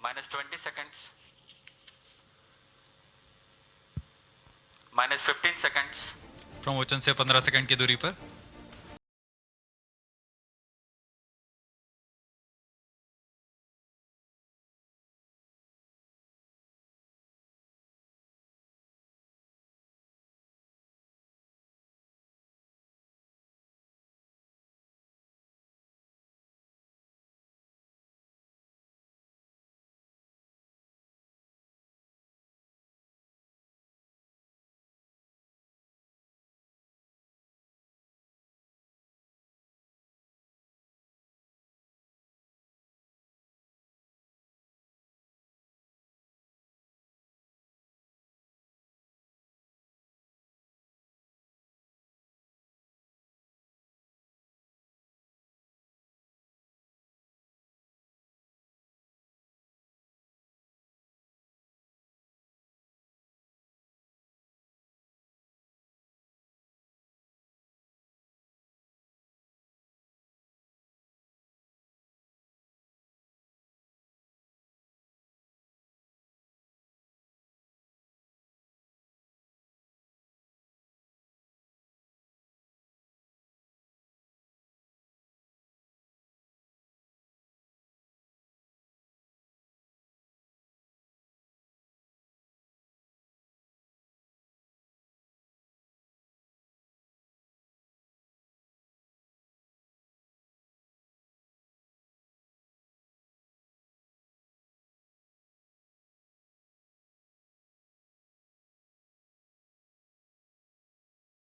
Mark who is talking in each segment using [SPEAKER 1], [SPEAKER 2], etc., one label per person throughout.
[SPEAKER 1] -20 seconds. -15 seconds.
[SPEAKER 2] Promotion से 15 second की दूरी पर।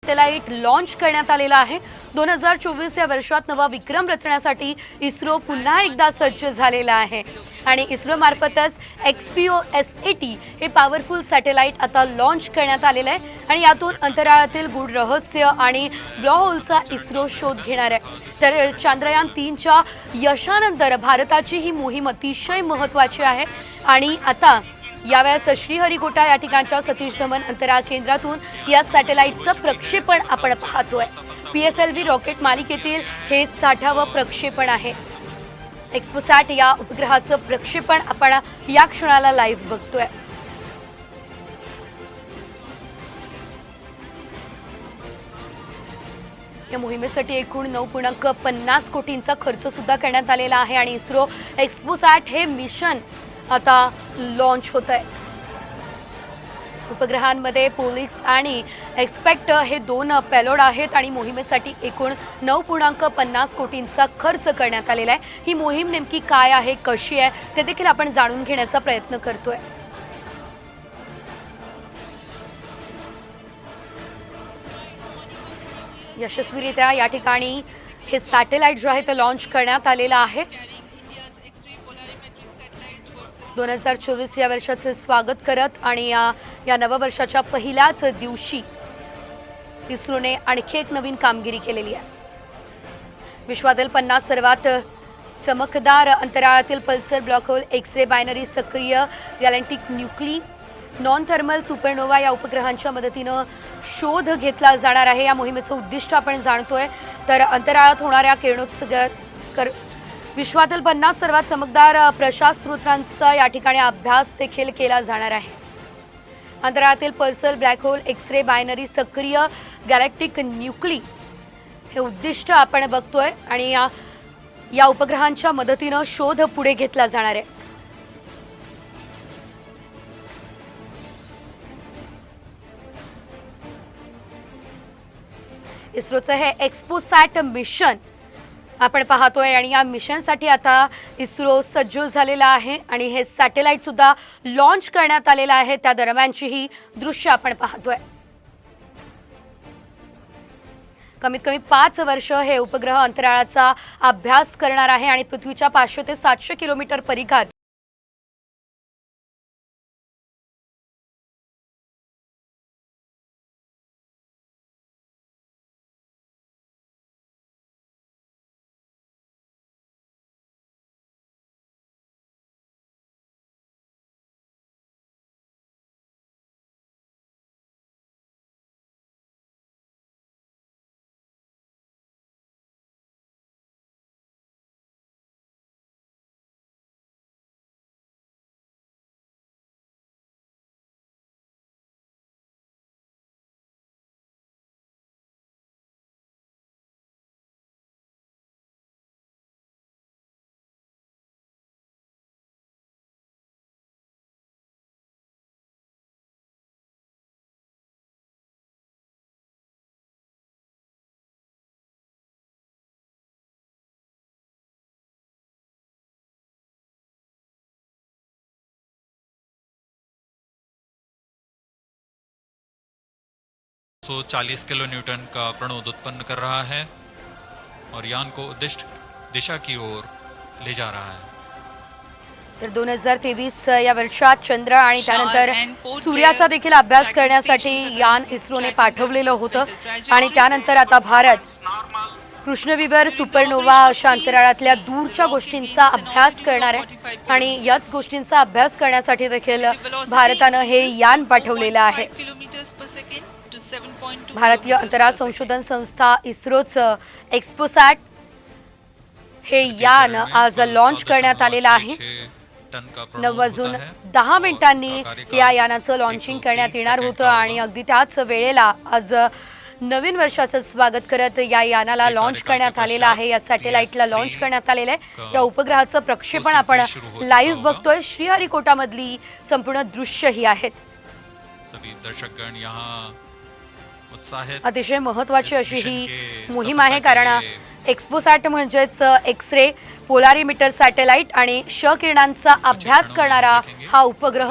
[SPEAKER 3] Satellite launch करण्यात आलेला आहे। 2024 या वर्षात नवा विक्रम रचण्यासाठी इस्रो पुन्हा एकदा सज्ज झालेला आहे आणि इस्रो मार्फतच XPO-SAT हे पॉवरफुल सॅटेलाइट आता लॉन्च करण्यात आलेलं आहे आणि यातून अंतराळातील गूढ रहस्य आणि ब्लॅक होलचा इस्रो शोध घेणार आहे। तर चांद्रयान 3च्या यशानंतर भारताची ही मोहीम अतिशय महत्त्वाची आहे आणि आता यावेळेस श्रीहरिकोटा या ठिकाणच्या सतीश धवन अंतराळ केंद्रातून या सॅटेलाइटचं प्रक्षेपण आपण पाहतोय। PSLV रॉकेट मालिकेतील हे 60वं प्रक्षेपण आहे। एक्स्पोसॅट या उपग्रहाचं प्रक्षेपण आपण या क्षणाला लाईव्ह बघतोय। या मोहिमेसाठी एकूण 9.50 कोटींचा खर्च सुद्धा करण्यात आलेला आहे आणि इस्रो एक्स्पोसॅट हे मिशन आता लॉन्च होत आहे। उपग्रहांमध्ये पोलिक्स आणि एक्सपेक्ट हे 2 पेलोड आहेत आणि मोहिमेसाठी एकूण 9.50 कोटींचा खर्च करण्यात आलेला आहे। ही मोहीम नेमकी काय आहे, कशी आहे ते देखील आपण जाणून घेण्याचा प्रयत्न करतोय। यशस्वीरित्या या ठिकाणी हे सॅटेलाइट जो आहे ते लॉन्च करण्यात आलेला आहे। 2024 या वर्षाचे स्वागत करत आणि या नववर्षाच्या पहिल्याच दिवशी इस्रोने आणखी एक नवीन कामगिरी केलेली आहे। विश्वातील 50 सर्वात चमकदार अंतराळातील pulsar black hole X-ray binary सक्रिय galactic nuclei non thermal supernova या उपग्रहांच्या मदतीने शोध घेतला जाणार आहे। या मोहिमेचं उद्दिष्ट आपण जाणतोय तर अंतराळात होणाऱ्या किरणोत्सर्ग विश्वातील 50 सर्वात चमकदार प्रकाश स्रोतांचा या ठिकाणी अभ्यास देखील केला जाणार आहे। अंतराळातील pulsar black hole X-ray binary सक्रिय गॅलेक्टिक न्यूक्ली हे उद्दिष्ट आपण बघतोय आणि या उपग्रहांच्या मदतीने शोध पुढे घेतला जाणार आहे। इस्रोचं हे एक्स्पोसॅट मिशन आपण पाहतोय आणि या मिशनसाठी आता इस्रो सज्ज झालेला आहे आणि हे सॅटेलाइट सुद्धा लॉन्च करण्यात आलेला आहे। त्या दरम्यानची ही दृश्य आपण पाहतोय। कमीत कमी 5 वर्ष हे उपग्रह अंतराळाचा अभ्यास करणार आहे आणि पृथ्वीच्या 500 ते 700 किलोमीटर परिघात
[SPEAKER 2] 140 किलो न्यूटन का प्रणोद उत्पन्न कर रहा है और यान को उद्दिष्ट दिशा की ओर ले जा रहा है।
[SPEAKER 3] तर 2023 या वर्षात चंद्र आणि त्यानंतर सूर्याचा देखील अभ्यास करण्यासाठी यान इस्रोने पाठवलेलं होतं आणि त्यानंतर आता भारत कृष्णविवर सुपरनोवा अशा अंतराळातल्या दूरच्या गोष्टींचा अभ्यास करणार आहे आणि याच गोष्टींचा अभ्यास करण्यासाठी देखील भारतानं हे यान पाठवलेलं आहे। भारतीय अंतराळ संशोधन संस्था इस्रोचं एक्सपोसॅट हे यान आज लॉन्च करण्यात आलेलं आहे। 9:10 या यानाचं लॉन्चिंग करण्यात येणार होतं आणि अगदी त्याच वेळेला आज नवीन वर्षाचं स्वागत करत या यानाला लॉन्च करण्यात आलेलं आहे। या सॅटेलाइटला लॉन्च करण्यात आलेलं आहे। या उपग्रहाचं प्रक्षेपण आपण लाईव्ह बघतोय। श्रीहरिकोटामधली संपूर्ण दृश्य ही आहेत।
[SPEAKER 2] सभी दर्शकगण यहाँ उत्साहित
[SPEAKER 3] अतिशय महत्त्वाची अशी ही मोहीम आहे कारण एक्सपोसॅट म्हणजेच एक्स रे पोलारिमीटर सॅटेलाइट आणि क्ष किरणांचा अभ्यास करणारा हा उपग्रह